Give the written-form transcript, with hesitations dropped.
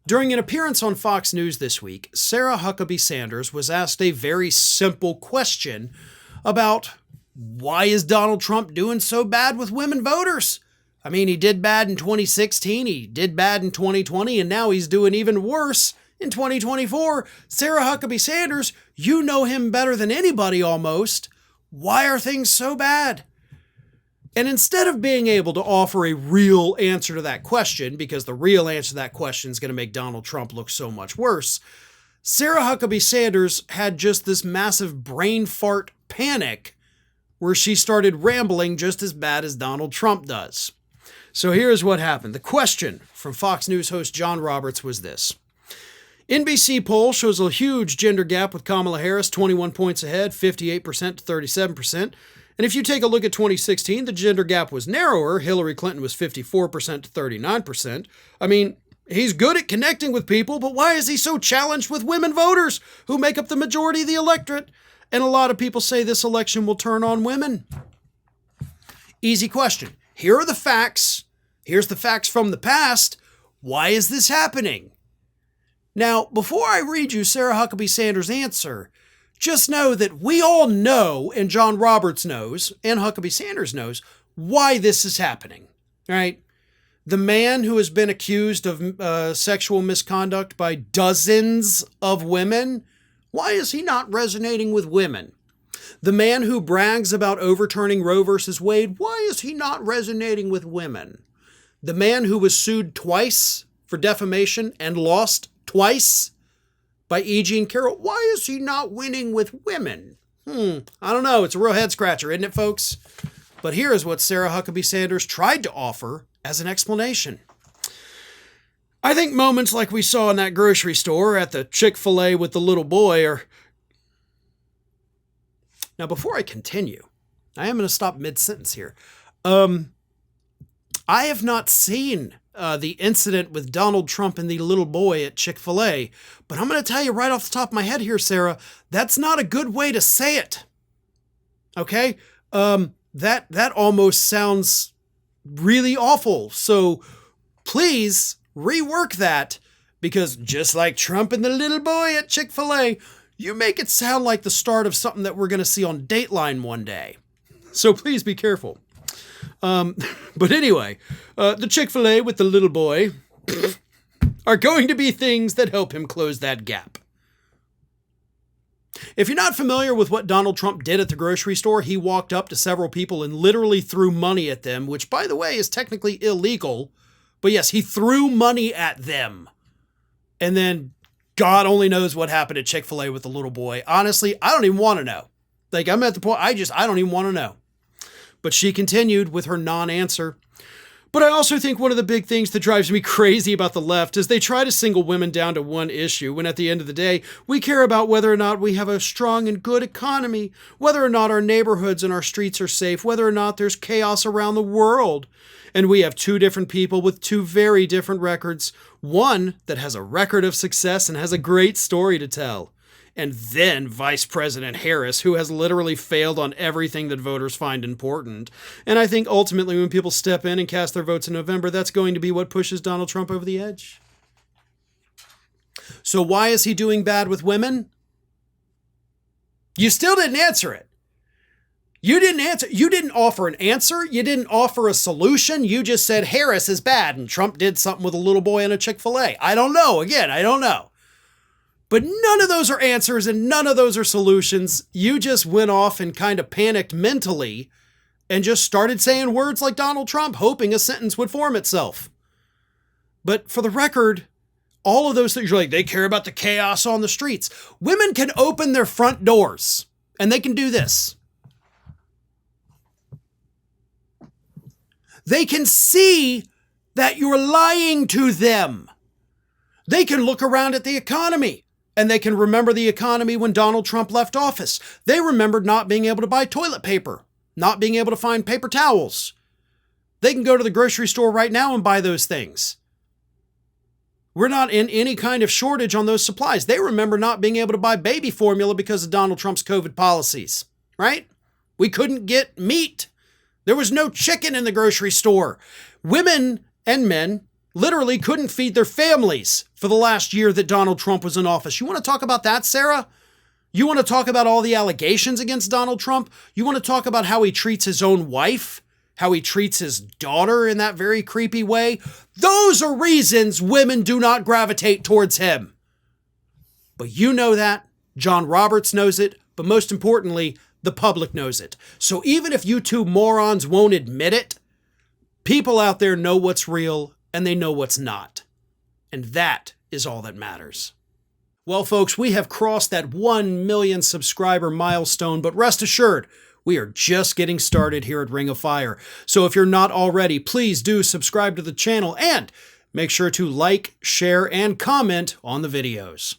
During an appearance on Fox News this week, Sarah Huckabee Sanders was asked a very simple question about why is Donald Trump doing so bad with women voters? I mean, he did bad in 2016, he did bad in 2020, and now he's doing even worse in 2024. Sarah Huckabee Sanders, you know him better than anybody almost. Why are things so bad? And instead of being able to offer a real answer to that question, because the real answer to that question is going to make Donald Trump look so much worse, Sarah Huckabee Sanders had just this massive brain fart panic where she started rambling just as bad as Donald Trump does. So here's what happened. The question from Fox News host John Roberts was this. NBC poll shows a huge gender gap with Kamala Harris 21 points ahead, 58% to 37%. And if you take a look at 2016, the gender gap was narrower. Hillary Clinton was 54% to 39%. I mean, he's good at connecting with people, but why is he so challenged with women voters who make up the majority of the electorate? And a lot of people say this election will turn on women. Easy question. Here are the facts. Here's the facts from the past. Why is this happening? Now, before I read you Sarah Huckabee Sanders' answer, just know that we all know, and John Roberts knows, and Huckabee Sanders knows, why this is happening, right? The man who has been accused of sexual misconduct by dozens of women, why is he not resonating with women? The man who brags about overturning Roe versus Wade, why is he not resonating with women? The man who was sued twice for defamation and lost twice by E. Jean Carroll, why is he not winning with women? I don't know. It's a real head scratcher, isn't it, folks? But here is what Sarah Huckabee Sanders tried to offer as an explanation. I think moments like we saw in that grocery store at the Chick-fil-A with the little boy are... Now, before I continue, I am going to stop mid-sentence here. I have not seen the incident with Donald Trump and the little boy at Chick-fil-A. But I'm going to tell you right off the top of my head here, Sarah, that's not a good way to say it. Okay? That almost sounds really awful. So please rework that, because just like Trump and the little boy at Chick-fil-A, you make it sound like the start of something that we're going to see on Dateline one day. So please be careful. But anyway, the Chick-fil-A with the little boy are going to be things that help him close that gap. If you're not familiar with what Donald Trump did at the grocery store, he walked up to several people and literally threw money at them, which, by the way, is technically illegal. But yes, he threw money at them. And then God only knows what happened at Chick-fil-A with the little boy. Honestly, I don't even want to know. Like, I'm at the point, I don't even want to know. But she continued with her non-answer. But I also think one of the big things that drives me crazy about the left is they try to single women down to one issue, when at the end of the day, we care about whether or not we have a strong and good economy, whether or not our neighborhoods and our streets are safe, whether or not there's chaos around the world. And we have two different people with two very different records. One that has a record of success and has a great story to tell. And then Vice President Harris, who has literally failed on everything that voters find important. And I think ultimately when people step in and cast their votes in November, that's going to be what pushes Donald Trump over the edge. So why is he doing bad with women? You still didn't answer it. You didn't answer. You didn't offer an answer. You didn't offer a solution. You just said Harris is bad and Trump did something with a little boy in a Chick-fil-A. I don't know. Again, I don't know. But none of those are answers and none of those are solutions. You just went off and kind of panicked mentally and just started saying words like Donald Trump, hoping a sentence would form itself. But for the record, all of those things, you're like, they care about the chaos on the streets. Women can open their front doors and they can do this. They can see that you're lying to them. They can look around at the economy. And they can remember the economy when Donald Trump left office. They remembered not being able to buy toilet paper, not being able to find paper towels. They can go to the grocery store right now and buy those things. We're not in any kind of shortage on those supplies. They remember not being able to buy baby formula because of Donald Trump's COVID policies, right? We couldn't get meat. There was no chicken in the grocery store. Women and men literally couldn't feed their families for the last year that Donald Trump was in office. You want to talk about that, Sarah? You want to talk about all the allegations against Donald Trump? You want to talk about how he treats his own wife? How he treats his daughter in that very creepy way? Those are reasons women do not gravitate towards him. But you know that. John Roberts knows it. But most importantly, the public knows it. So even if you two morons won't admit it, people out there know what's real and they know what's not. And that is all that matters. Well, folks, we have crossed that 1 million subscriber milestone, but rest assured, we are just getting started here at Ring of Fire. So if you're not already, please do subscribe to the channel and make sure to like, share, and comment on the videos.